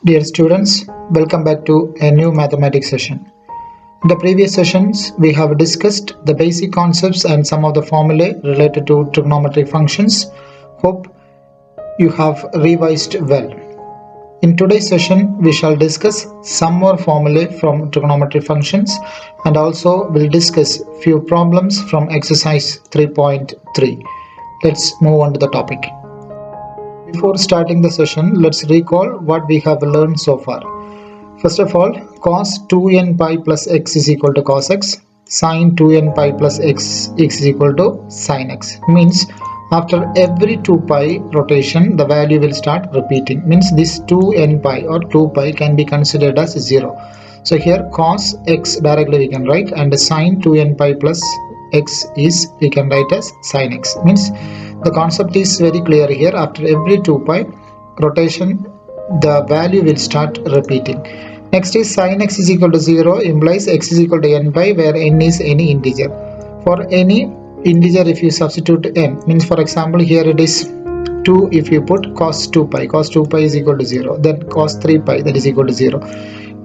Dear students, welcome back to a new mathematics session. In the previous sessions, we have discussed the basic concepts and some of the formulae related to trigonometric functions. Hope you have revised well. In today's session, we shall discuss some more formulae from trigonometric functions and also will discuss few problems from exercise 3.3. Let's move on to the topic. Before starting the session, let's recall what we have learned so far. First of all, cos 2n pi plus x is equal to cos x, sin 2n pi plus x is equal to sin x. Means after every 2 pi rotation, the value will start repeating. Means this 2n pi or 2 pi can be considered as 0. So here cos x directly we can write, and sin 2n pi plus x is we can write as sin x. Means the concept is very clear here. After every 2 pi rotation, the value will start repeating. Next is sin x is equal to 0 implies x is equal to n pi, where n is any integer. For any integer, if you substitute n, means for example here it is 2, if you put cos 2 pi is equal to 0, then cos 3 pi, that is equal to 0.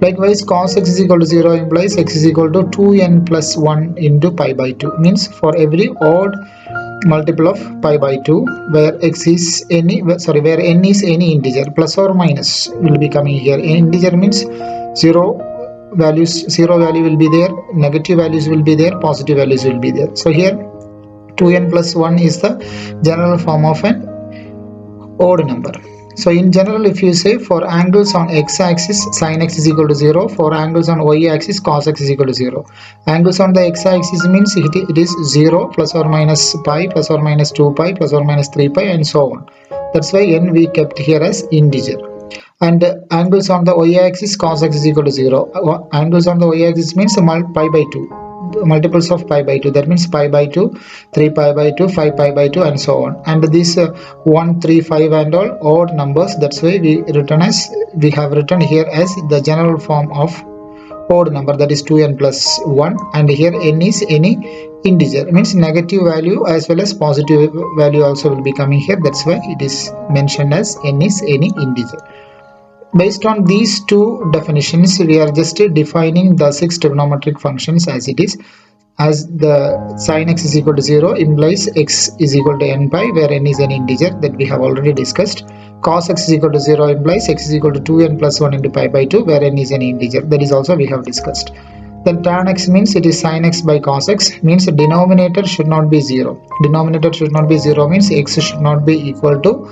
Likewise, cos x is equal to 0 implies x is equal to 2n plus 1 into pi by 2. Means for every odd multiple of pi by 2, where n is any integer, plus or minus will be coming here. Integer means zero value will be there, negative values will be there, positive values will be there. So here 2n plus 1 is the general form of an odd number. So in general, if you say for angles on x-axis, sin x is equal to 0. For angles on y-axis, cos x is equal to 0. Angles on the x-axis means it is 0, plus or minus pi, plus or minus 2 pi, plus or minus 3 pi, and so on. That's why n we kept here as integer. And angles on the y-axis, cos x is equal to 0. Angles on the y-axis means pi by 2. Multiples of pi by 2, that means pi by 2, 3 pi by 2, 5 pi by 2, and so on. And these 1, 3, 5 and all odd numbers, that's why we have written here as the general form of odd number, that is 2n plus 1, and here n is any integer. It means negative value as well as positive value also will be coming here. That's why it is mentioned as n is any integer. Based on these two definitions, we are just defining the 6 trigonometric functions as it is. As the sin x is equal to 0 implies x is equal to n pi, where n is an integer, that we have already discussed. Cos x is equal to 0 implies x is equal to 2n plus 1 into pi by 2, where n is an integer, that is also we have discussed. Then tan x means it is sin x by cos x, means the denominator should not be 0. Denominator should not be 0 means x should not be equal to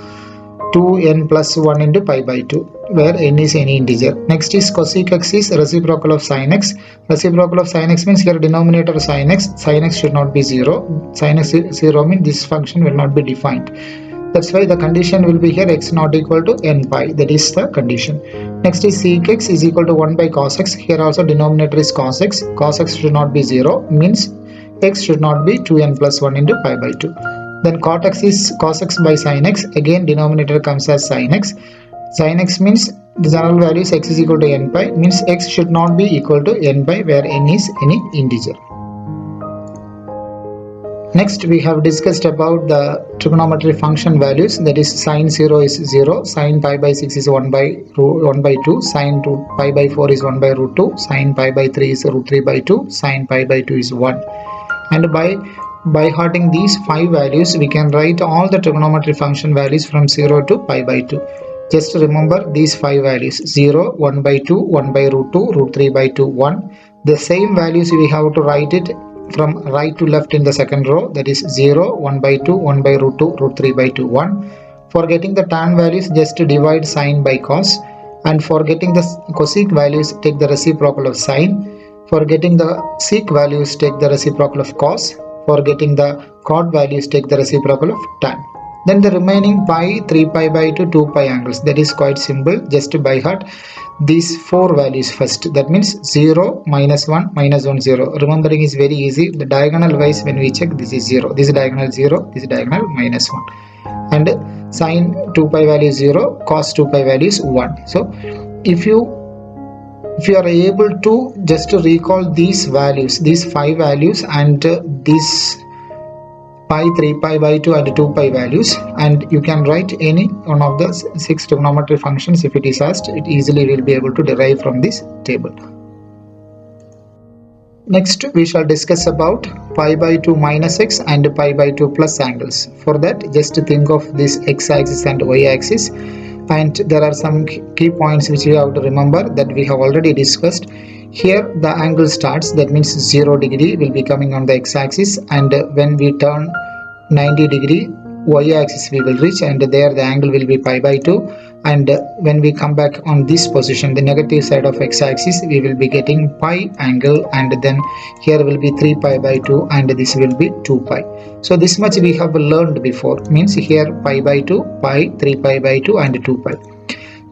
2n plus 1 into pi by 2, where n is any integer. Next is cosec x is reciprocal of sin x. Reciprocal of sin x means here denominator sin x should not be 0. Sin x 0 means this function will not be defined. That's why the condition will be here x not equal to n pi, that is the condition. Next is sec x is equal to 1 by cos x. Here also denominator is cos x. Cos x should not be 0 means x should not be 2n plus 1 into pi by 2. Then cot x is cos x by sin x. Again denominator comes as sin x. Sin x means the general value is x is equal to n pi, means x should not be equal to n pi, where n is any integer. Next we have discussed about the trigonometric function values, that is sin 0 is 0, sin pi by 6 is 1 by 2, sin pi by 4 is 1 by root 2, sin pi by 3 is root 3 by 2, sin pi by 2 is 1. And by hearting these 5 values, we can write all the trigonometric function values from 0 to pi by 2. Just remember these 5 values: 0, 1 by 2, 1 by root 2, root 3 by 2, 1. The same values we have to write it from right to left in the second row, that is 0, 1 by 2, 1 by root 2, root 3 by 2, 1. For getting the tan values, just divide sin by cos, and for getting the cosec values, take the reciprocal of sin. For getting the sec values, take the reciprocal of cos. For getting the cot values, take the reciprocal of tan. Then the remaining pi, 3 pi by 2, 2 pi angles, that is quite simple. Just by heart these 4 values first, that means 0, minus 1, minus 1, 0. Remembering is very easy. The diagonal wise when we check, this is 0, this is diagonal 0, this is diagonal minus 1. And sin 2 pi value is 0, cos 2 pi value is 1. So if you are able to just recall these values, these 5 values, and this pi, 3 pi by 2 and 2 pi values, and you can write any one of the 6 trigonometric functions if it is asked. It easily will be able to derive from this table. Next we shall discuss about pi by 2 minus x and pi by 2 plus angles. For that, just think of this x-axis and y-axis, and there are some key points which you have to remember that we have already discussed. Here the angle starts, that means 0 degree will be coming on the x-axis, and when we turn 90 degree y-axis we will reach, and there the angle will be pi by 2, and when we come back on this position, the negative side of x-axis, we will be getting pi angle, and then here will be 3 pi by 2 and this will be 2 pi. So this much we have learned before, means here pi by 2, pi, 3 pi by 2 and 2 pi.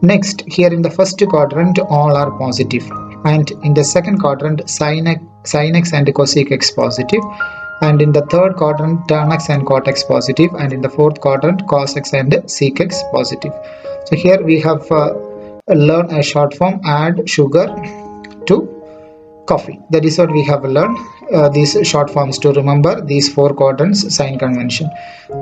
Next, here in the first quadrant all are positive, and in the second quadrant sine x and cosec x positive, and in the third quadrant tan x and cot x positive, and in the fourth quadrant cos x and sec x positive. So here we have learned a short form, add sugar to coffee. That is what we have learned, these short forms to remember these 4 quadrants sign convention.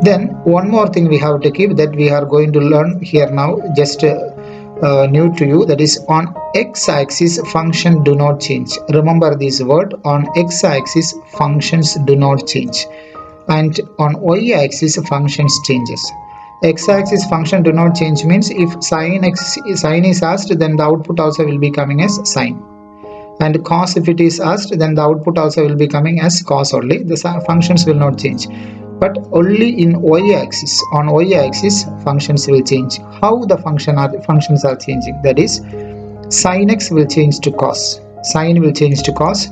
Then one more thing we have to keep, that we are going to learn here now, just new to you, that is on x-axis function do not change. Remember this word, on x-axis functions do not change, and on y-axis functions changes. X-axis function do not change means if sine is asked, then the output also will be coming as sine, and cos if it is asked, then the output also will be coming as cos only. The functions will not change, but only in y-axis, on y-axis functions will change. How the functions are changing, that is sin x will change to cos, sine will change to cos,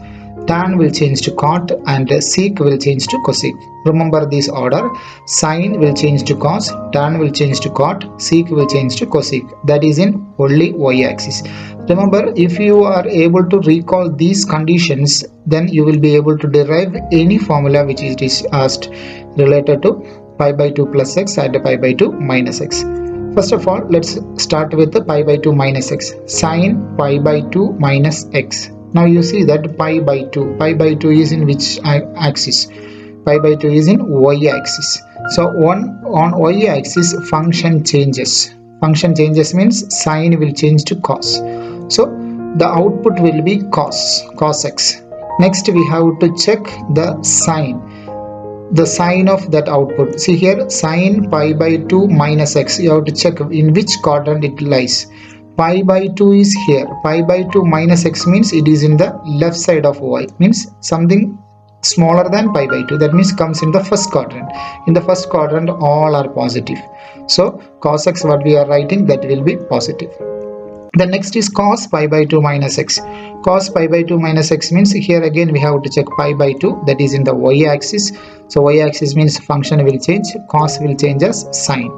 tan will change to cot, and sec will change to cosec. Remember this order, sine will change to cos, tan will change to cot, sec will change to cosec. That is in only y-axis. Remember, if you are able to recall these conditions, then you will be able to derive any formula which is asked related to pi by 2 plus x and pi by 2 minus x. First of all, let's start with the pi by 2 minus x. Sine pi by 2 minus x. Now you see that pi by 2 is in which axis? Pi by 2 is in y-axis. So on y-axis function changes. Function changes means sine will change to cos. So the output will be cos x. Next we have to check the sign of that output. See here, sine pi by 2 minus x. You have to check in which quadrant it lies. Pi by 2 is here. Pi by 2 minus x means it is in the left side of y, means something smaller than pi by 2. That means comes in the first quadrant. In the first quadrant all are positive. So cos x, what we are writing, that will be positive. The next is cos pi by 2 minus x. Cos pi by 2 minus x means here again we have to check pi by 2, that is in the y-axis. So y-axis means function will change, cos will change as sine.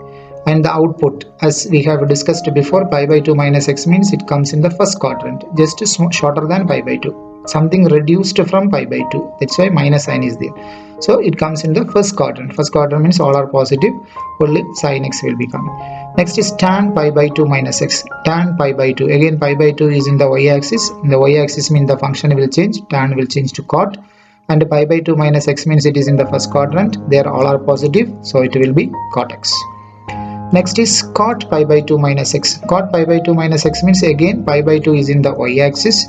And the output, as we have discussed before, pi by 2 minus x means it comes in the first quadrant, just shorter than pi by 2, something reduced from pi by 2, that's why minus sign is there. So it comes in the first quadrant. First quadrant means all are positive, only sin x will be coming. Next is tan pi by 2 minus x. Tan pi by 2, again pi by 2 is in the y-axis. In the y-axis means the function will change, tan will change to cot, and pi by 2 minus x means it is in the first quadrant, there all are positive, so it will be cot x. Next is cot pi by 2 minus x. Cot pi by 2 minus x means again pi by 2 is in the y-axis,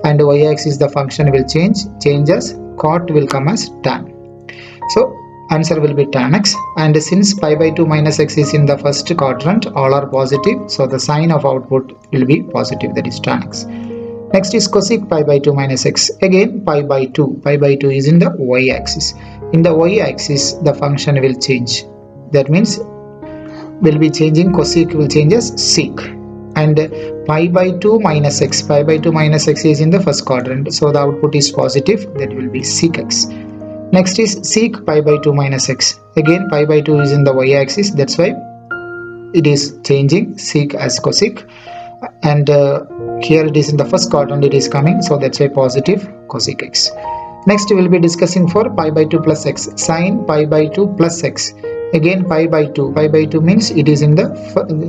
and y-axis the function will changes, cot will come as tan. So answer will be tan x, and since pi by 2 minus x is in the first quadrant, all are positive, so the sign of output will be positive, that is tan x. Next is cosec pi by 2 minus x. Again pi by 2 is in the y-axis. In the y-axis the function will change, that means will be changing, cosec will change as sec, and pi by 2 minus x is in the first quadrant, so the output is positive, that will be sec x. Next is sec pi by 2 minus x. Again pi by 2 is in the y-axis, that's why it is changing sec as cosec, and here it is in the first quadrant it is coming, so that's why positive cosec x. Next we will be discussing for pi by 2 plus x. Sin pi by 2 plus x. Again pi by 2 means it is in the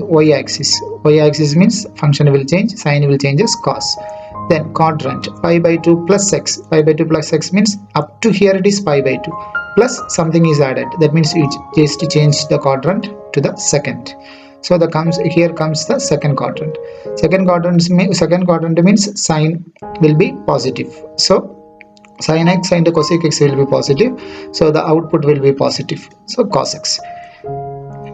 y-axis. Y-axis means function will change, sign will change as cos. Then quadrant pi by 2 plus x. Pi by 2 plus x means up to here it is pi by 2. plus something is added. That means you just change the quadrant to the second. So here comes the second quadrant. Second quadrant means sign will be positive. So sin x and cosec x will be positive. So the output will be positive. So cos x.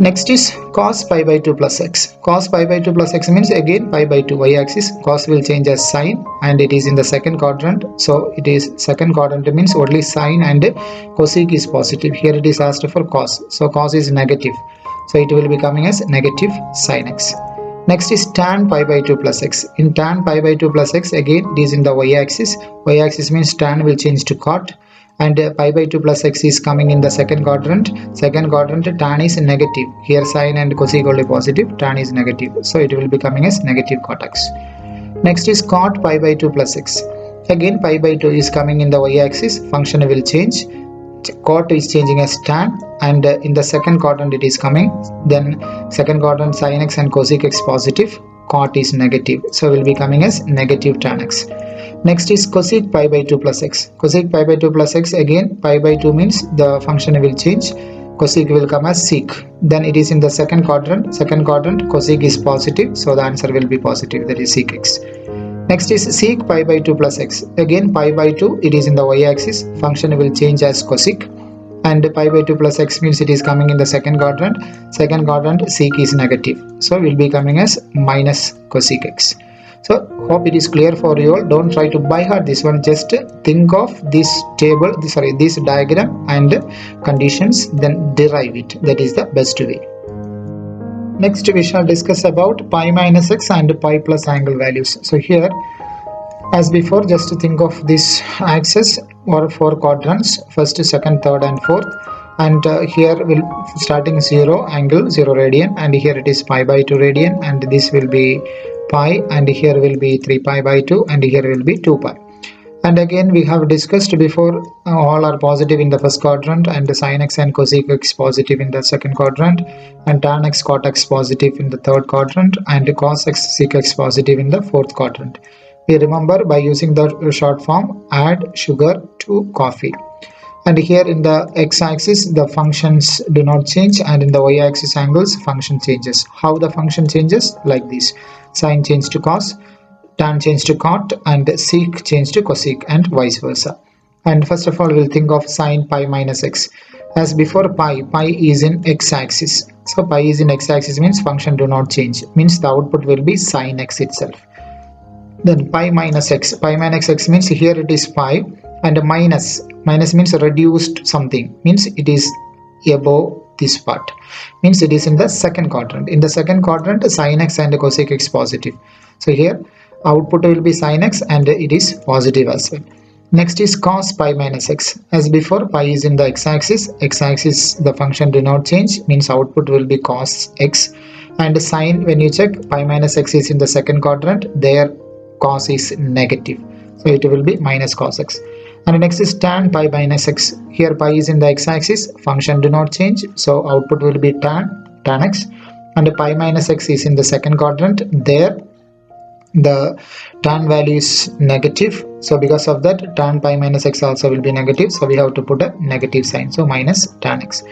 Next is cos pi by 2 plus x. Cos pi by 2 plus x means again pi by 2 y-axis. Cos will change as sine and it is in the second quadrant. So it is second quadrant means only sine and cosec is positive. Here it is asked for cos. So cos is negative. So it will be coming as negative sin x. Next is tan pi by 2 plus x. In tan pi by 2 plus x, again it is in the y-axis. Y-axis means tan will change to cot. And pi by 2 plus x is coming in the second quadrant. Second quadrant, tan is negative. Here sine and cosec only positive, tan is negative. So it will be coming as negative cot x. Next is cot pi by 2 plus x. Again pi by 2 is coming in the y-axis. Function will change. Cot is changing as tan, and in the second quadrant it is coming. Then second quadrant sin x and cosec x positive, cot is negative. So will be coming as negative tan x. Next is cosec pi by 2 plus x. Cosec pi by 2 plus x, again pi by 2 means the function will change. Cosec will come as sec. Then it is in the second quadrant. Second quadrant cosec is positive. So the answer will be positive, that is sec x. Next is sec pi by 2 plus x. Again pi by 2, it is in the y-axis. Function will change as cosec. And pi by 2 plus x means it is coming in the second quadrant. Second quadrant sec is negative. So will be coming as minus cosec x. So hope it is clear for you all. Don't try to by heart this one. Just think of this table, this diagram and conditions, then derive it. That is the best way. Next we shall discuss about pi minus x and pi plus angle values. So here, as before, just think of this axis or 4 quadrants, first, second, third and fourth. And here will starting 0 angle 0 radian, and here it is pi by 2 radian, and this will be pi, and here will be 3 pi by 2, and here will be 2 pi. And again we have discussed before, all are positive in the first quadrant, and the sin x and cosec x positive in the second quadrant, and tan x cot x positive in the third quadrant, and cos x sec x positive in the fourth quadrant. We remember by using the short form, add sugar to coffee. And here in the x-axis the functions do not change, and in the y-axis angles function changes. How the function changes? Like this: sine change to cos, tan change to cot, and sec change to cosec, and vice versa. And first of all we'll think of sine pi minus x. As before, pi is in x-axis. So pi is in x-axis means function do not change, means the output will be sine x itself. Then pi minus x. Pi minus x means here it is pi, and minus means reduced something, means it is above this part, means it is in the second quadrant. In the second quadrant sin x and cosec x positive. So here output will be sin x and it is positive as well. Next is cos pi minus x. As before, pi is in the x-axis. X-axis the function do not change, means output will be cos x. And sine, when you check, pi minus x is in the second quadrant, there cos is negative. So it will be minus cos x. And next is tan pi minus x. Here pi is in the x-axis, function do not change, so output will be tan x. And pi minus x is in the second quadrant, there the tan value is negative, so because of that tan pi minus x also will be negative, so we have to put a negative sign, so minus tan x.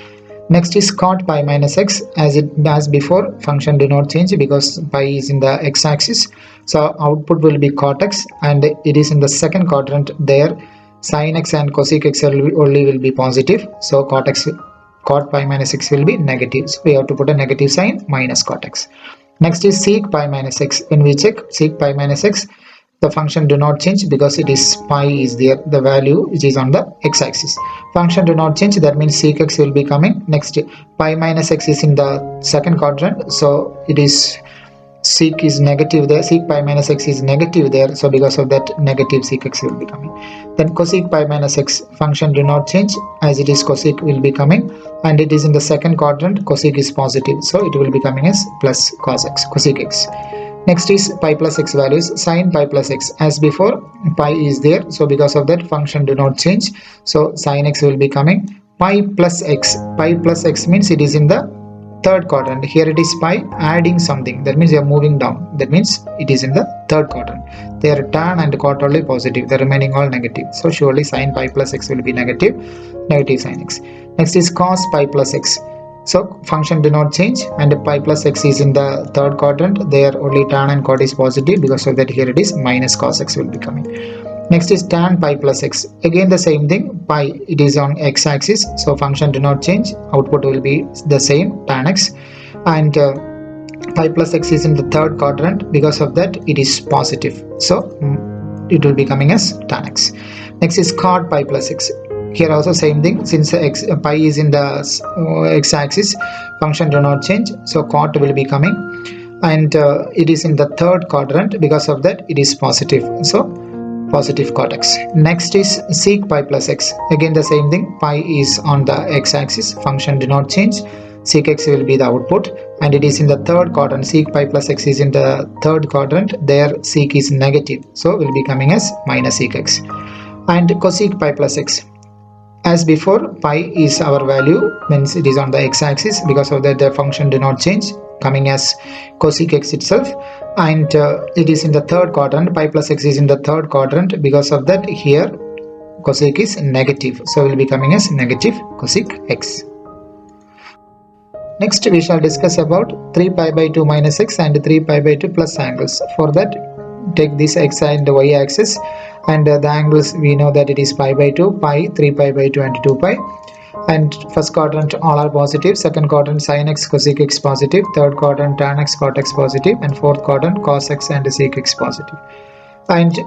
Next is cot pi minus x. As before, function do not change because pi is in the x-axis, so output will be cot x, and it is in the second quadrant, there sin x and cosec x only will be positive, so cot pi minus x will be negative, so we have to put a negative sign, minus cot x. Next is sec pi minus x. When we check sec pi minus x, the function do not change because it is pi is there, the value which is on the x-axis. Function do not change, that means sec x will be coming. Next, pi minus x is in the second quadrant, so it is sec is negative there, sec pi minus x is negative there, so because of that negative sec x will be coming. Then cosec pi minus x, function do not change, as it is cosec will be coming, and it is in the second quadrant, cosec is positive, so it will be coming as plus cos x, cosec x. Next is pi plus x values. Sin pi plus x, as before pi is there, so because of that function do not change, so sin x will be coming. Pi plus x means it is in the third quadrant. Here it is pi, adding something, that means you are moving down, that means it is in the third quadrant. There tan and cot only positive, the remaining all negative, so surely sin pi plus x will be negative sin x. Next is cos pi plus x. So function do not change, and pi plus x is in the third quadrant. There only tan and cot is positive, because of that here it is minus cos x will be coming. Next is tan pi plus x. Again the same thing, pi it is on x axis, so function do not change, output will be the same, tan x. And pi plus x is in the third quadrant, because of that it is positive, so it will be coming as tan x. Next is cot pi plus x. Here also same thing, since pi is in the x axis, function do not change, so cot will be coming, and it is in the third quadrant, because of that it is positive, so positive cot x. Next is sec pi plus x. Again the same thing, pi is on the x axis, function do not change, sec x will be the output, and it is in the third quadrant. Sec pi plus x is in the third quadrant, there sec is negative, so will be coming as minus sec x. And cosec pi plus x. As before, pi is our value, means it is on the x axis, because of that the function do not change, coming as cosec x itself, and it is in the third quadrant. Pi plus x is in the third quadrant, because of that here cosec is negative, so will be coming as negative cosec x. Next we shall discuss about 3 pi by 2 minus x and 3 pi by 2 plus angles. For that, take this x and y axis, and the angles we know that it is pi by 2, pi, 3 pi by 2 and 2 pi. And first quadrant all are positive, second quadrant sin x cosec x positive, third quadrant tan x cot x positive, and fourth quadrant cos x and sec x positive. And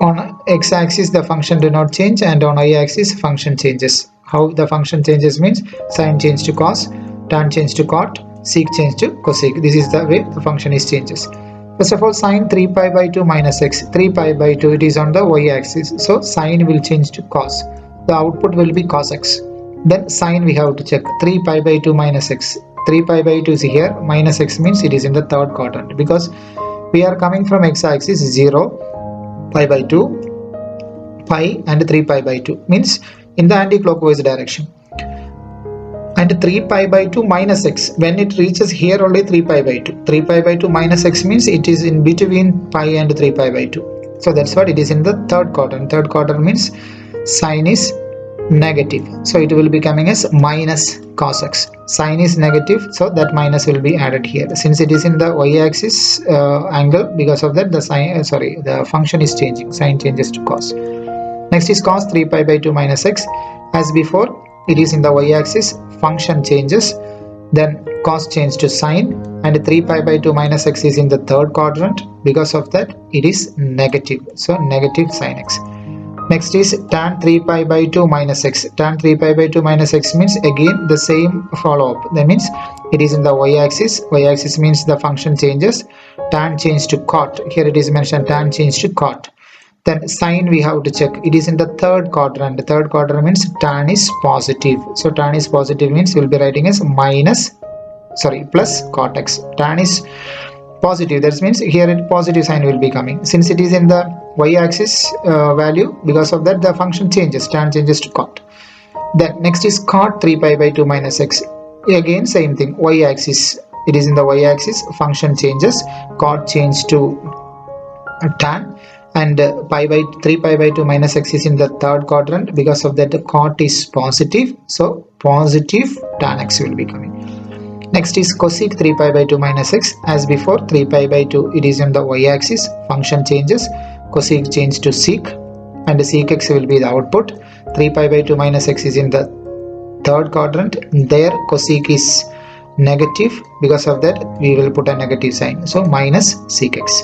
on x axis the function do not change, and on y axis function changes. How the function changes means sin change to cos, tan change to cot, sec change to cosec. This is the way the function is changes. First of all, sin 3 pi by 2 minus x. 3 pi by 2 it is on the y axis, so sin will change to cos. The output will be cos x. Then sin we have to check, 3 pi by 2 minus x. 3 pi by 2 is here, minus x means it is in the third quadrant, because we are coming from x axis 0, pi by 2, pi and 3 pi by 2, means in the anti-clockwise direction. And 3 pi by 2 minus x, when it reaches here only 3 pi by 2. 3 pi by 2 minus x means it is in between pi and 3 pi by 2. So that's what it is in the third quadrant. Third quadrant means sin is negative, so it will be coming as minus cos x. Sin is negative, so that minus will be added here. Since it is in the y axis angle, because of that the the function is changing, sin changes to cos. Next is cos 3 pi by 2 minus x. As before, it is in the y axis, function changes, then cos change to sine, and 3 pi by 2 minus x is in the third quadrant, because of that it is negative, so negative sin x. Next is tan 3 pi by 2 minus x. Tan 3 pi by 2 minus x means again the same follow up, that means it is in the y axis. Y axis means the function changes, tan change to cot, here it is mentioned tan change to cot. Then sine we have to check, it is in the third quadrant. The third quadrant means tan is positive, so tan is positive means we will be writing as plus cot x. Tan is positive, that means here it positive sign will be coming. Since it is in the y axis value, because of that the function changes, tan changes to cot. Then next is cot 3 pi by 2 minus x. Again same thing, y axis, it is in the y axis, function changes, cot change to tan, and 3 pi by 2 minus x is in the third quadrant, because of that the cot is positive, so positive tan x will be coming. Next is cosec 3 pi by 2 minus x. As before, 3 pi by 2 it is on the y axis, function changes, cosec change to sec, and sec x will be the output. 3 pi by 2 minus x is in the third quadrant, there cosec is negative, because of that we will put a negative sign, so minus sec x.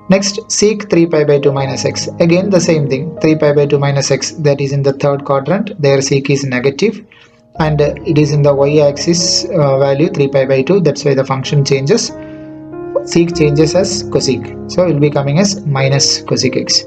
Next, sec 3 pi by 2 minus x. Again the same thing, 3 pi by 2 minus x, that is in the third quadrant, there sec is negative, and it is in the y axis value 3 pi by 2, that's why the function changes, sec changes as cosec, so it will be coming as minus cosec x.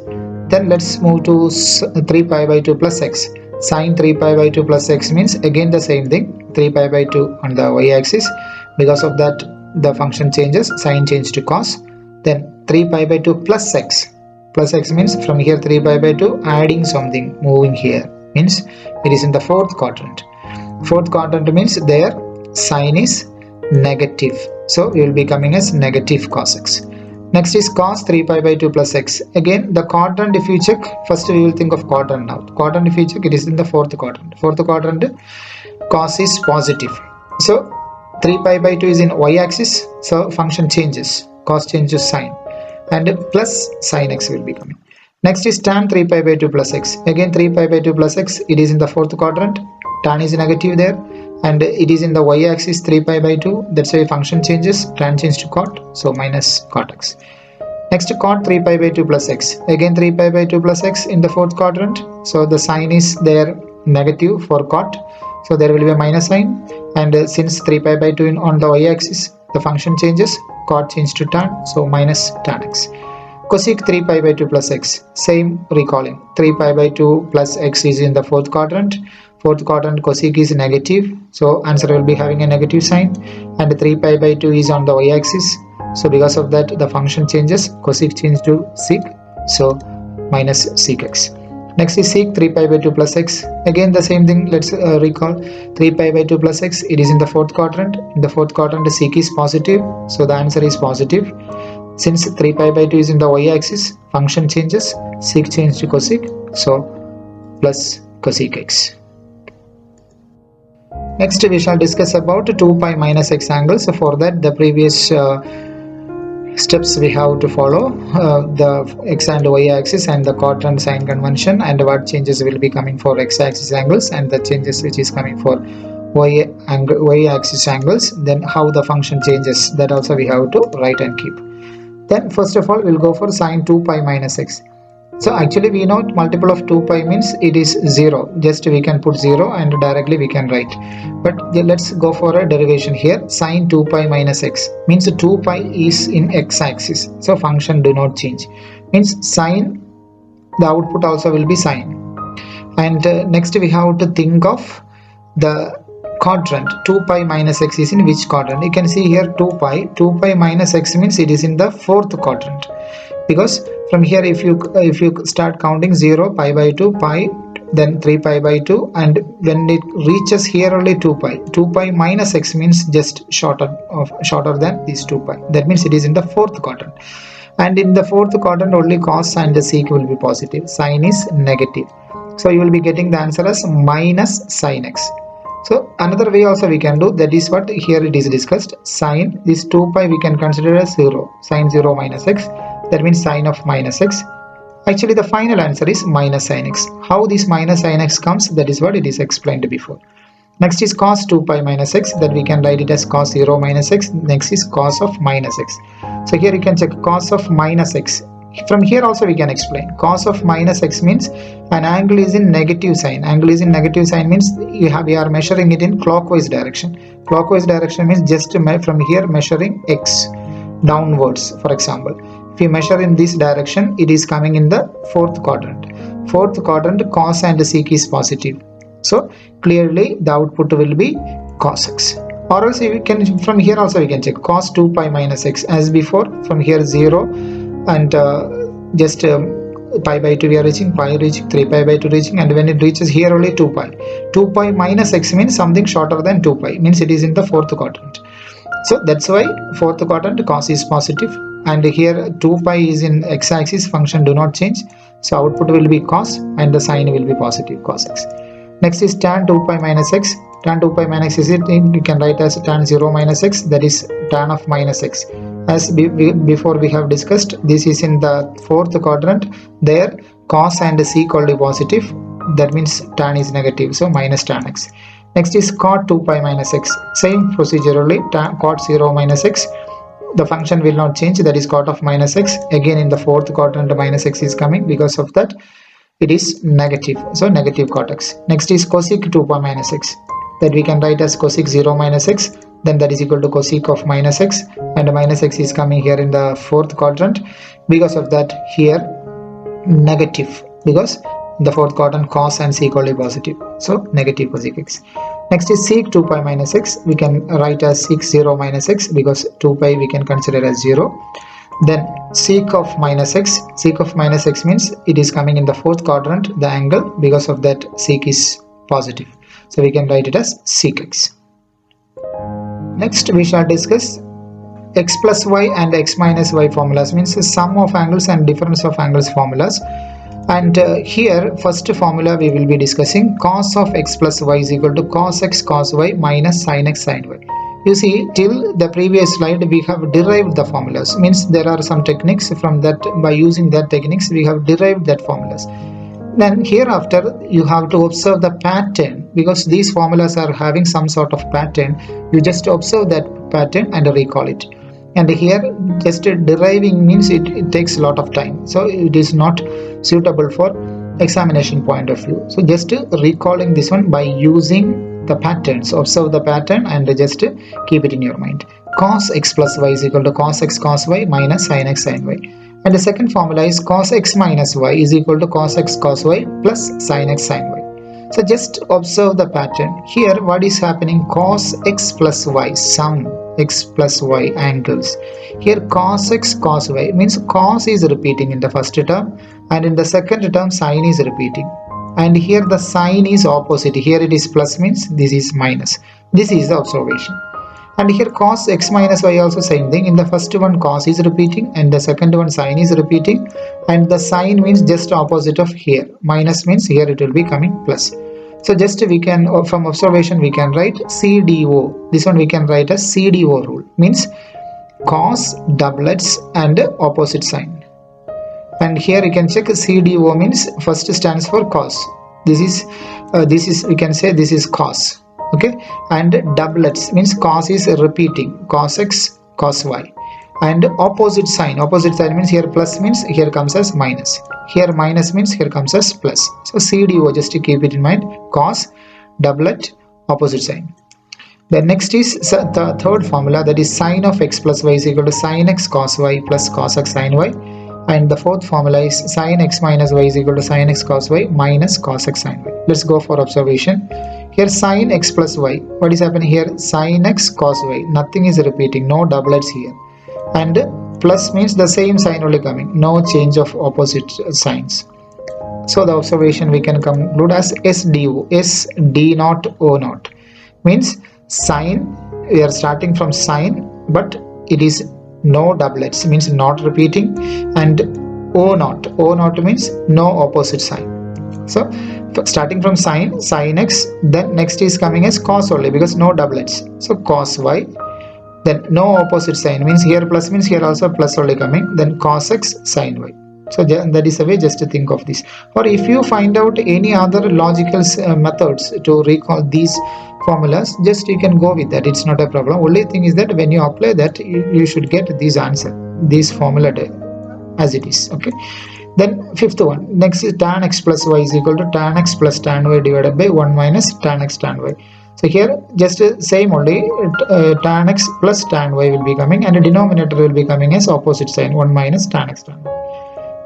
Then let's move to 3 pi by 2 plus x. Sin 3 pi by 2 plus x means again the same thing, 3 pi by 2 on the y axis, because of that the function changes, sin change to cos. Then 3 pi by 2 plus x. Plus x means from here 3 pi by 2 adding something, moving here, means it is in the fourth quadrant. Fourth quadrant means there sin is negative. So it will be coming as negative cos x. Next is cos 3 pi by 2 plus x. Again, the quadrant, if you check, first we will think of quadrant now. Quadrant, if you check, it is in the fourth quadrant. Fourth quadrant, cos is positive. So 3 pi by 2 is in y-axis. So function changes. Cos changes sign. And plus sin x will be coming. Next is tan 3 pi by 2 plus x. Again, 3 pi by 2 plus x, it is in the fourth quadrant. Tan is negative there. And it is in the y-axis 3 pi by 2. That's why function changes. Tan changes to cot. So minus cot x. Next, cot 3 pi by 2 plus x. Again, 3 pi by 2 plus x in the fourth quadrant. So the sign is there negative for cot. So there will be a minus sign. And since 3 pi by 2 on the y-axis, the function changes. Cot changes to tan. So minus tan x. Cosec 3 pi by 2 plus x. Same recalling. 3 pi by 2 plus x is in the fourth quadrant. Fourth quadrant cosec is negative. So answer will be having a negative sign. And 3 pi by 2 is on the y-axis. So because of that, the function changes. Cosec changes to sec. So minus sec x. Next is sec 3 pi by 2 plus x. Again the same thing. Let's recall 3 pi by 2 plus x. It is in the fourth quadrant. In the fourth quadrant, sec is positive. So the answer is positive. Since 3 pi by 2 is in the y-axis, function changes. Sec changes to cosec. So plus cosec x. Next we shall discuss about 2 pi minus x angle. So for that, the previous steps we have to follow, the x and y axis and the cot and sine convention, and what changes will be coming for x axis angles and the changes which is coming for y axis angles. Then how the function changes, that also we have to write and keep. Then first of all, we'll go for sine 2 pi minus x. So actually we know multiple of 2 pi means it is 0. Just we can put 0 and directly we can write. But let's go for a derivation here. Sine 2 pi minus x means 2 pi is in x axis. So function do not change. Means sine, the output also will be sine. And next we have to think of the quadrant. 2 pi minus x is in which quadrant? You can see here 2 pi minus x means it is in the fourth quadrant. Because from here if you start counting 0, pi by 2, pi, then 3 pi by 2, and when it reaches here only 2 pi minus x means just shorter than this 2 pi. That means it is in the fourth quadrant. And in the fourth quadrant only cos and sec will be positive. Sine is negative. So you will be getting the answer as minus sine x. So another way also we can do, that is what here it is discussed. Sine, this 2 pi we can consider as 0. Sine 0 minus x. That means sine of minus x. Actually the final answer is minus sine x. How this minus sine x comes, that is what it is explained before. Next is cos 2 pi minus x, that we can write it as cos 0 minus x. Next is cos of minus x. So here you can check cos of minus x. From here also we can explain. Cos of minus x means an angle is in negative sign. Angle is in negative sign means we are measuring it in clockwise direction. Clockwise direction means just from here measuring x downwards, for example. If you measure in this direction, it is coming in the fourth quadrant. Fourth quadrant, cos and sec is positive. So clearly the output will be cos x. Or else we can, from here also we can check cos 2 pi minus x as before. From here 0 and just pi by 2 we are reaching, pi reaching, 3 pi by 2 reaching, and when it reaches here only 2 pi. 2 pi minus x means something shorter than 2 pi, means it is in the fourth quadrant. So that's why fourth quadrant cos is positive. And here 2 pi is in x-axis, function do not change. So output will be cos and the sign will be positive, cos x. Next is tan 2 pi minus x. Tan 2 pi minus x, you can write as tan 0 minus x, that is tan of minus x. As before we have discussed, this is in the fourth quadrant. There cos and sec will be positive. That means tan is negative, so minus tan x. Next is cot 2 pi minus x. Same procedurally, cot 0 minus x. The function will not change, that is cot of minus x. Again in the fourth quadrant minus x is coming, because of that it is negative, so negative cot x. Next is cosec 2 pi minus x, that we can write as cosec 0 minus x, then that is equal to cosec of minus x, and minus x is coming here in the fourth quadrant. Because of that here negative, because the fourth quadrant cos and sec will be positive, so negative cosec x. Next is sec 2 pi minus x, we can write as sec 0 minus x, because 2 pi we can consider as 0. Then sec of minus x, sec of minus x means it is coming in the fourth quadrant, the angle, because of that sec is positive, so we can write it as sec x. Next we shall discuss x plus y and x minus y formulas, means the sum of angles and difference of angles formulas. And here first formula we will be discussing cos of x plus y is equal to cos x cos y minus sin x sin y. You see, till the previous slide we have derived the formulas, means there are some techniques from that, by using that techniques we have derived that formulas. Then hereafter you have to observe the pattern, because these formulas are having some sort of pattern. You just observe that pattern and recall it. And here just deriving means it takes a lot of time, so it is not suitable for examination point of view. So just recalling this one by using the patterns, observe the pattern and just keep it in your mind. Cos x plus y is equal to cos x cos y minus sin x sin y. And the second formula is cos x minus y is equal to cos x cos y plus sin x sin y. So just observe the pattern. Here what is happening, cos x plus y, sum x plus y angles. Here cos x cos y means cos is repeating in the first term, and in the second term sine is repeating. And here the sine is opposite. Here it is plus, means this is minus. This is the observation. And here cos x minus y also same thing. In the first one cos is repeating and the second one sine is repeating, and the sine means just opposite of here. Minus means here it will be coming plus. So just we can, from observation we can write CDO. This one we can write as CDO rule, means cos doublets and opposite sign. And here you can check CDO means first stands for cos. This is we can say this is cos. Okay, and doublets means cos is repeating, cos x cos y, and opposite sign means here plus means here comes as minus, here minus means here comes as plus. So CDO, just to keep it in mind, cos doublet opposite sign. The next is the third formula, that is sin of x plus y is equal to sin x cos y plus cos x sin y. And the fourth formula is sin x minus y is equal to sin x cos y minus cos x sin y. Let's go for observation. Here sin x plus y, what is happening here, sin x cos y, nothing is repeating, no doublets here. And plus means the same sign only coming, no change of opposite signs. So the observation we can conclude as SDO, S D naught O naught, means sine, we are starting from sine, but it is no doublets, means not repeating, and O naught means no opposite sign. So starting from sine, sin x, then next is coming as cos only, because no doublets. So cos y, then no opposite sign, means here plus means here also plus only coming, then cos x sin y. So that is a way just to think of this. Or if you find out any other logical methods to recall these formulas, just you can go with that, it's not a problem. Only thing is that when you apply that, you should get this answer, this formula as it is. Okay, then fifth one, next is tan x plus y is equal to tan x plus tan y divided by 1 minus tan x tan y. So here just same only, tan x plus tan y will be coming, and the denominator will be coming as opposite sign, 1 minus tan x tan y.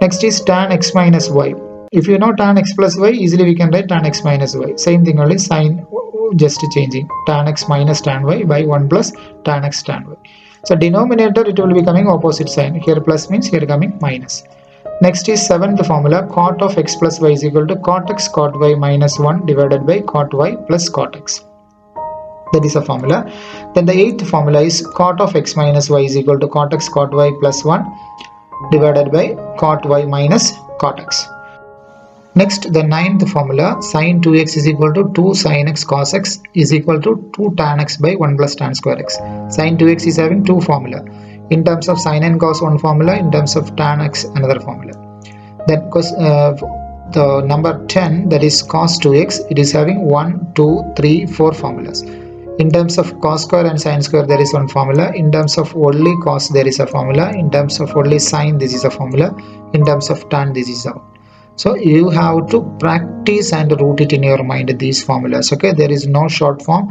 Next is tan x minus y. If you know tan x plus y, easily we can write tan x minus y. Same thing only, sign just changing, tan x minus tan y by 1 plus tan x tan y. So denominator it will be coming opposite sign, here plus means here coming minus. Next is seventh formula, cot of x plus y is equal to cot x cot y minus 1 divided by cot y plus cot x. That is a formula. Then the eighth formula is cot of x minus y is equal to cot x cot y plus 1 divided by cot y minus cot x. Next, the ninth formula, sin 2x is equal to 2 sin x cos x is equal to 2 tan x by 1 plus tan square x. Sin 2x is having two formula. In terms of sin and cos, one formula. In terms of tan x, another formula. Then the number 10, that is cos 2x, it is having 1, 2, 3, 4 formulas. In terms of cos square and sin square, there is one formula. In terms of only cos, there is a formula. In terms of only sin, this is a formula. In terms of tan, this is a. So you have to practice and root it in your mind, these formulas. Okay, there is no short form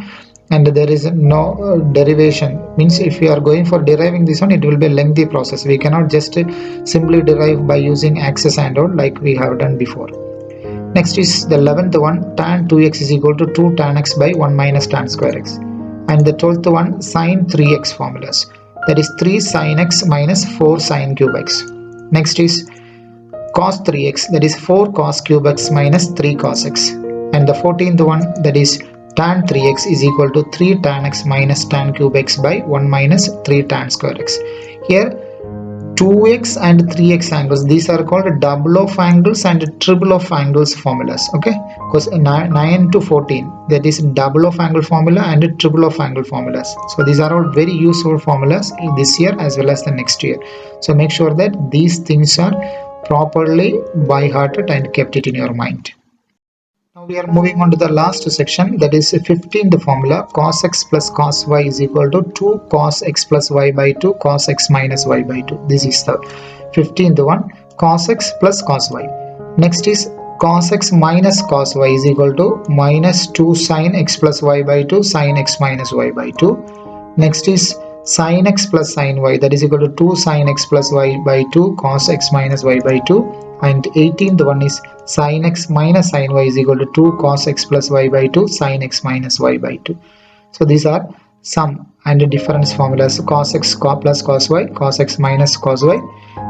and there is no derivation. Means if you are going for deriving this one, it will be a lengthy process. We cannot just simply derive by using axes and all like we have done before. Next is the 11th one, tan 2x is equal to 2 tan x by 1 minus tan square x. And the 12th one, sin 3x formulas. That is 3 sin x minus 4 sin cube x. Next is cos 3x, that is 4 cos cube x minus 3 cos x. And the 14th one, that is tan 3x is equal to 3 tan x minus tan cube x by 1 minus 3 tan square x. Here 2x and 3x angles, these are called double of angles and triple of angles formulas. Okay, because 9 to 14, that is double of angle formula and triple of angle formulas. So these are all very useful formulas in this year as well as the next year. So make sure that these things are properly by hearted and kept it in your mind. Now we are moving on to the last section, that is 15th formula. Cos x plus cos y is equal to 2 cos x plus y by 2 cos x minus y by 2. This is the 15th one, cos x plus cos y. Next is cos x minus cos y is equal to minus 2 sin x plus y by 2 sin x minus y by 2. Next is sin x plus sin y, that is equal to 2 sin x plus y by 2 cos x minus y by 2. And 18th one is sin x minus sin y is equal to 2 cos x plus y by 2 sin x minus y by 2. So these are sum and difference formulas. Cos x plus cos y, cos x minus cos y,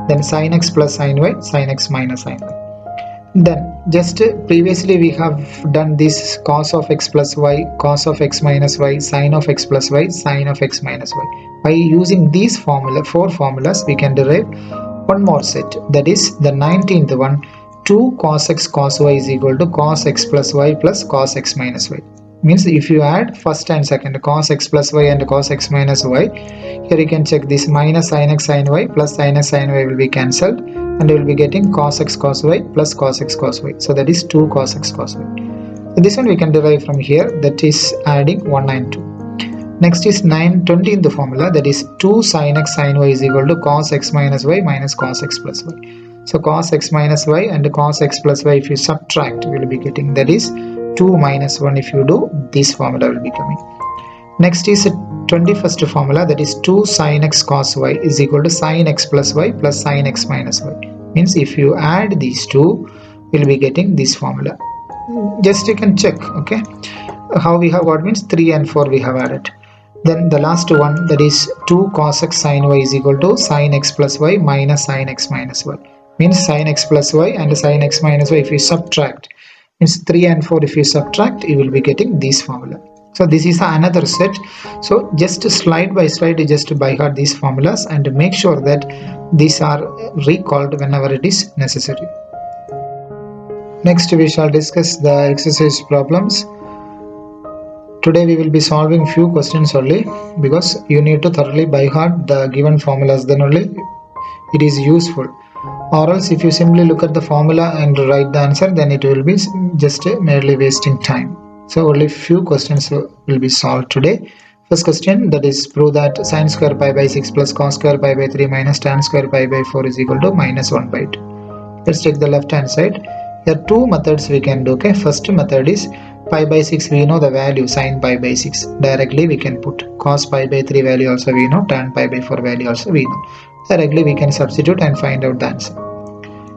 then sin x plus sin y, sin x minus sin y. Then just previously we have done this cos of x plus y, cos of x minus y, sin of x plus y, sin of x minus y. By using these four formulas, we can derive one more set, that is the 19th one, 2 cos x cos y is equal to cos x plus y plus cos x minus y. Means if you add first and second, cos x plus y and cos x minus y, here you can check this minus sin x sin y plus sin x sin y will be cancelled, and you will be getting cos x cos y plus cos x cos y. So that is 2 cos x cos y. So this one we can derive from here, that is adding 1 and 2. Next is 920 in the formula, that is 2 sin x sin y is equal to cos x minus y minus cos x plus y. So cos x minus y and cos x plus y, if you subtract, we will be getting, that is 2 minus 1. If you do, this formula will be coming. Next is 21st formula, that is 2 sin x cos y is equal to sin x plus y plus sin x minus y. Means if you add these two, we will be getting this formula. Just you can check, okay, how we have got, means 3 and 4 we have added. Then the last one, that is 2 cos x sin y is equal to sin x plus y minus sin x minus y. Means sin x plus y and sin x minus y, if you subtract, means 3 and 4 if you subtract, you will be getting this formula. So this is another set. So just slide by slide, just by heart these formulas and make sure that these are recalled whenever it is necessary. Next we shall discuss the exercise problems. Today we will be solving few questions only, because you need to thoroughly by heart the given formulas, then only it is useful. Or else if you simply look at the formula and write the answer, then it will be just merely wasting time. So only few questions will be solved today. First question, that is prove that sin square pi by 6 plus cos square pi by 3 minus tan square pi by 4 is equal to minus 1 by 2. Let's take the left hand side. There are two methods we can do. Okay, first method is pi by 6, we know the value sin pi by 6. Directly we can put cos pi by 3 value also we know, tan pi by 4 value also we know. Directly we can substitute and find out the answer.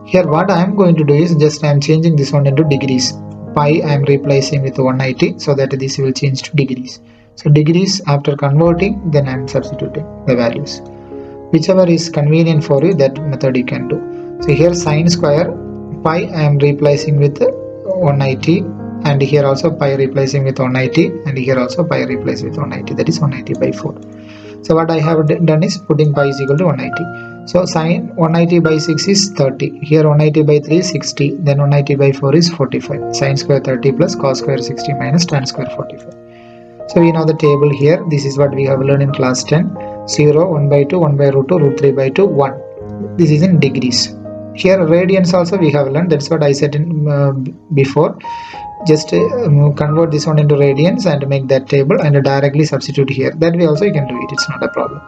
Here what I am going to do is just I am changing this one into degrees. Pi I am replacing with 180, so that this will change to degrees. So degrees, after converting, then I am substituting the values. Whichever is convenient for you, that method you can do. So here sin square pi I am replacing with 180, and here also pi replacing with 180, and here also pi replaced with 180, that is 180 by 4. So what I have done is putting pi is equal to 180. So sin 180 by 6 is 30. Here 180 by 3 is 60. Then 180 by 4 is 45. Sin square 30 plus cos square 60 minus tan square 45. So we know the table here. This is what we have learned in class 10. 0, 1 by 2, 1 by root 2, root 3 by 2, 1. This is in degrees. Here radians also we have learned. That's what I said in before. Just convert this one into radians and make that table and directly substitute here. That way also you can do it. It's not a problem.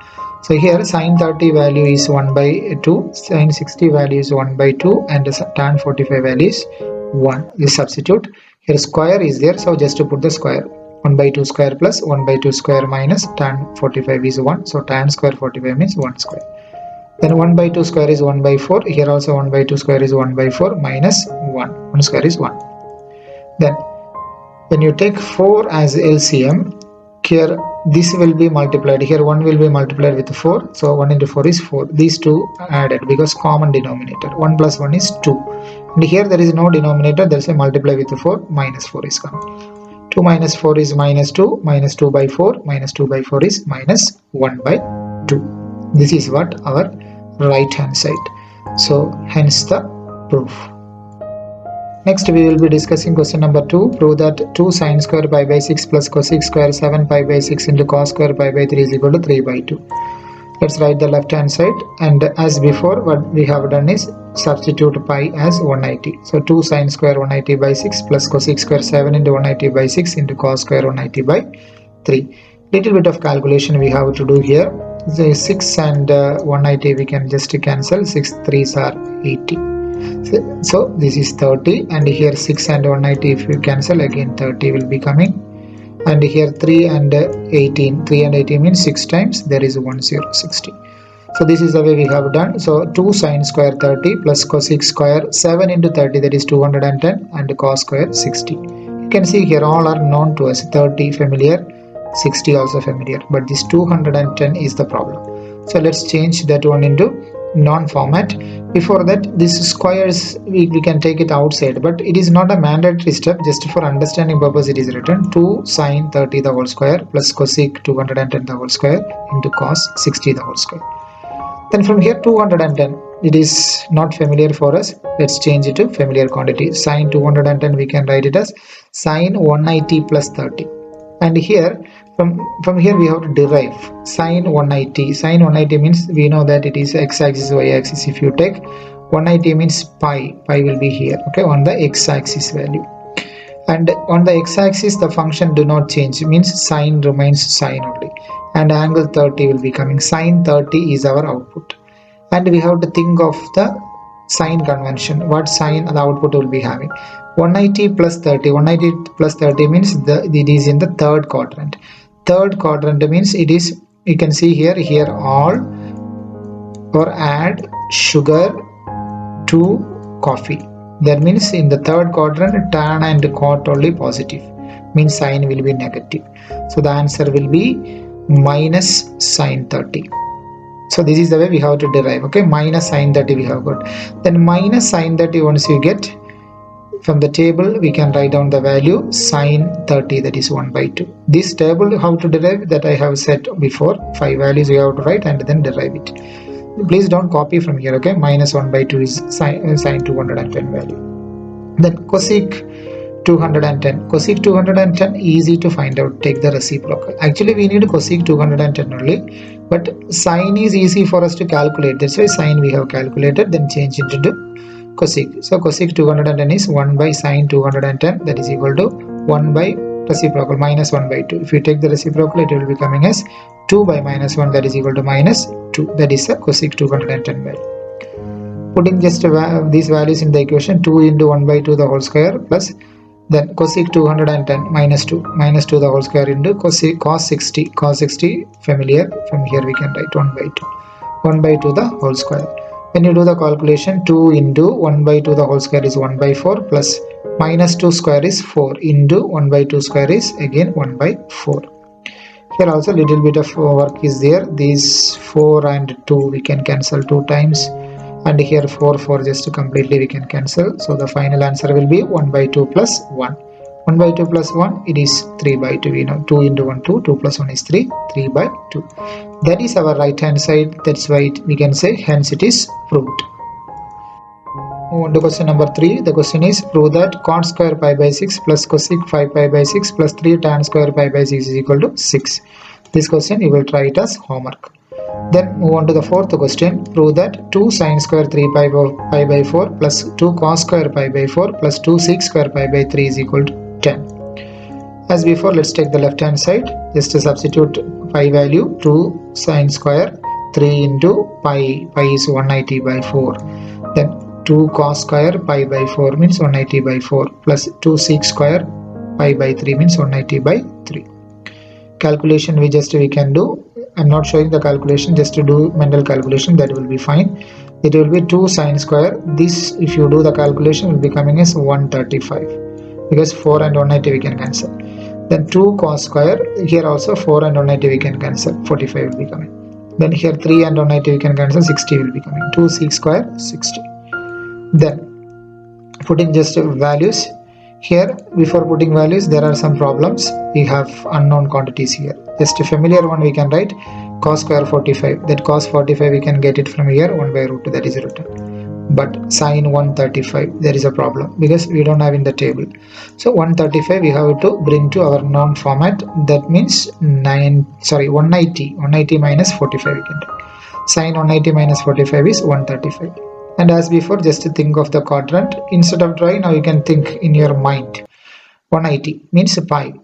So here sin 30 value is 1 by 2, sin 60 value is 1 by 2, and tan 45 value is 1. You substitute. Here square is there, so just to put the square. 1 by 2 square plus 1 by 2 square minus tan 45 is 1. So tan square 45 means 1 square. Then 1 by 2 square is 1 by 4. Here also 1 by 2 square is 1 by 4 minus 1. 1 square is 1. Then when you take 4 as LCM, here this will be multiplied. Here 1 will be multiplied with 4. So 1 into 4 is 4. These two added because common denominator. 1 plus 1 is 2. And here there is no denominator. There is a multiply with 4. Minus 4 is coming. 2 minus 4 is minus 2, minus 2 by 4, minus 2 by 4 is minus 1 by 2. This is what our right hand side. So hence the proof. Next we will be discussing question number 2. Prove that 2 sine square pi by 6 plus cosec square 7 pi by 6 into cos square pi by 3 is equal to 3 by 2. Let's write the left hand side, and as before what we have done is substitute pi as 180. So 2 sine square 180 by 6 plus cosec square 7 into 180 by 6 into cos square 180 by 3. Little bit of calculation we have to do here. The 6 and 180 we can just cancel. 6 3s are 80. So this is 30, and here 6 and 180 if you cancel, again 30 will be coming, and here 3 and 18, 3 and 18 means 6 times, there is 1060. So this is the way we have done. So 2 sine square 30 plus cosec square 7 into 30, that is 210, and cos square 60. You can see here all are known to us. 30 familiar, 60 also familiar, but this 210 is the problem. So let's change that one into non-format. Before that, this squares we can take it outside, but it is not a mandatory step. Just for understanding purpose it is written 2 sine 30 the whole square plus cosec 210 the whole square into cos 60 the whole square. Then from here 210, it is not familiar for us. Let's change it to familiar quantity. Sine 210 we can write it as sine 180 plus 30, and here from here we have to derive sine 180. Sine 180 means we know that it is x-axis, y-axis. If you take 180 means pi will be here, okay, on the x-axis value, and on the x-axis the function do not change, means sine remains sine only, and angle 30 will be coming. Sine 30 is our output, and we have to think of the sine convention. What sine the output will be having? 180 plus 30. 180 plus 30 means it is in the third quadrant. Third quadrant means it is, you can see here all or add sugar to coffee. That means in the third quadrant tan and cot only positive, means sine will be negative. So the answer will be minus sine 30. So this is the way we have to derive, okay, minus sine 30 we have got. Then minus sine 30, once you get from the table, we can write down the value sine 30, that is 1 by 2. This table how to derive, that I have said before, 5 values you have to write and then derive it. Please don't copy from here, okay. Minus 1 by 2 is sine 210 value. Then cosec 210. Cosec 210 easy to find out. Take the reciprocal. Actually we need cosec 210 only, but sine is easy for us to calculate. That's why sine we have calculated, then change it into cosec. So cosec 210 is 1 by sine 210, that is equal to 1 by reciprocal minus 1 by 2. If you take the reciprocal, it will be coming as 2 by minus 1, that is equal to minus 2. That is the cosec 210 value. Putting just these values in the equation, 2 into 1 by 2 the whole square plus then cosec 210 minus 2 the whole square into cos 60. Cos 60 familiar, from here we can write 1 by 2. 1 by 2 the whole square. When you do the calculation, 2 into 1 by 2 the whole square is 1 by 4 plus minus 2 square is 4 into 1 by 2 square is again 1 by 4. Here also little bit of work is there. These 4 and 2 we can cancel 2 times, and here 4 just completely we can cancel. So the final answer will be 1 by 2 plus 1. 1 by 2 plus 1, it is 3 by 2. We know 2 into 1 2, 2 plus 1 is 3, 3 by 2. That is our right hand side. That's why we can say hence it is proved. Move on to question number 3. The question is, prove that cot square pi by 6 plus cosec 5 pi by 6 plus 3 tan square pi by 6 is equal to 6. This question you will try it as homework. Then move on to the fourth question. Prove that 2 sine square 3 pi by 4 plus 2 cos square pi by 4 plus 2 sec square pi by 3 is equal to 10. As before, let's take the left hand side. Just to substitute pi value, 2 sine square 3 into pi is 180 by 4. Then 2 cos square pi by 4 means 180 by 4 plus 2 sec square pi by 3 means 180 by 3. Calculation we can do. I'm not showing the calculation, just to do mental calculation, that will be fine. It will be 2 sine square. This, if you do the calculation, will be coming as 135, because 4 and 180 we can cancel. Then 2 cos square, here also 4 and 180 we can cancel, 45 will be coming. Then here 3 and 180 we can cancel, 60 will be coming. 2 sec square 60. Then putting just values, Here, before putting values, there are some problems. We have unknown quantities here. Just a familiar one we can write, cos square 45. That cos 45 we can get it from here, 1 by root 2, that is written. But sine 135, there is a problem because we don't have in the table. So 135 we have to bring to our known format. That means 180 minus 45 we can do. Sine 180 minus 45 is 135. And as before, just to think of the quadrant. Instead of drawing, now you can think in your mind. 180 means pi.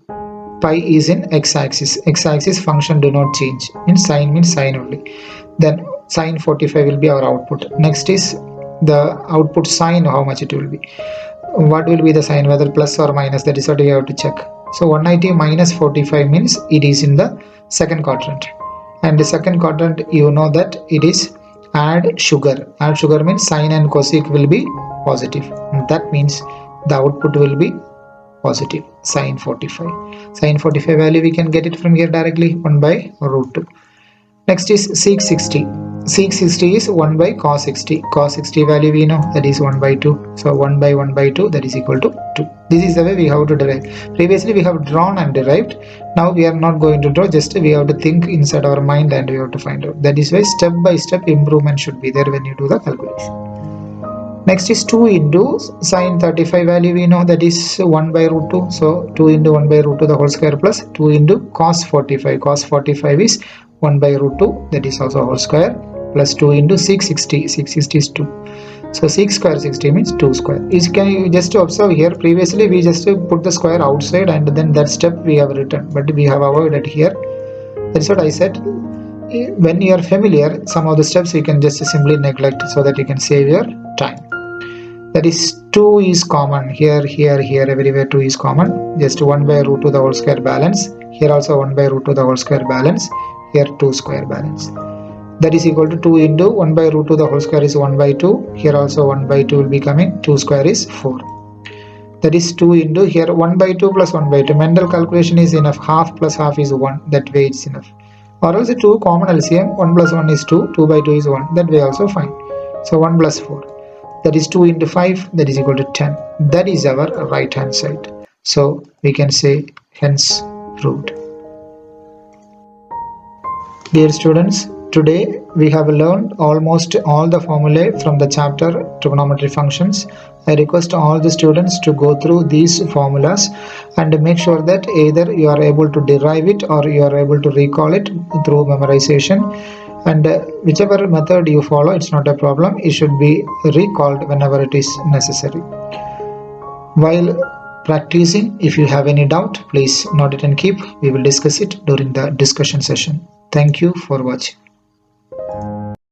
Pi is in x-axis. X-axis function do not change. Means sine only. Then sine 45 will be our output. Next is the output sine, how much it will be. What will be the sign, whether plus or minus, that is what we have to check. So 180 minus 45 means it is in the second quadrant. And the second quadrant, you know that it is add sugar. Add sugar means sine and cosec will be positive. And that means the output will be positive, sine 45. Sine 45 value we can get it from here directly, 1 by root 2. Next is sec 60. Sec 60 is 1 by cos 60. Cos 60 value we know, that is 1 by 2. So 1 by 2, that is equal to 2. This is the way we have to derive. Previously we have drawn and derived. Now we are not going to draw, just we have to think inside our mind and we have to find out. That is why step by step improvement should be there when you do the calculation. Next is 2 into sine 35 value we know, that is 1 by root 2. So 2 into 1 by root 2 the whole square plus 2 into cos 45. Cos 45 is 1 by root 2, that is also whole square, plus 2 into sec 60. Sec 60 is 2. So sec square 60 means 2 square. Can you just observe here, previously we just put the square outside and then that step we have written, but we have avoided here. That's what I said. When you are familiar, some of the steps you can just simply neglect so that you can save your time. That is 2 is common here, everywhere 2 is common. Just 1 by root 2 the whole square balance. Here also 1 by root 2 the whole square balance. Here 2 square balance. That is equal to 2 into 1 by root 2 the whole square is 1 by 2. Here also 1 by 2 will be coming. 2 square is 4. That is 2 into here 1 by 2 plus 1 by 2. Mental calculation is enough. Half plus half is 1. That way it's enough. Or else 2 common LCM. 1 plus 1 is 2. 2 by 2 is 1. That way also fine. So 1 plus 4. That is 2 into 5. That is equal to 10. That is our right hand side. So we can say hence proved. Dear students, today we have learned almost all the formulae from the chapter Trigonometric Functions. I request all the students to go through these formulas and make sure that either you are able to derive it or you are able to recall it through memorization. And whichever method you follow, it's not a problem. It should be recalled whenever it is necessary. While practicing, if you have any doubt, please note it and keep. We will discuss it during the discussion session. Thank you for watching.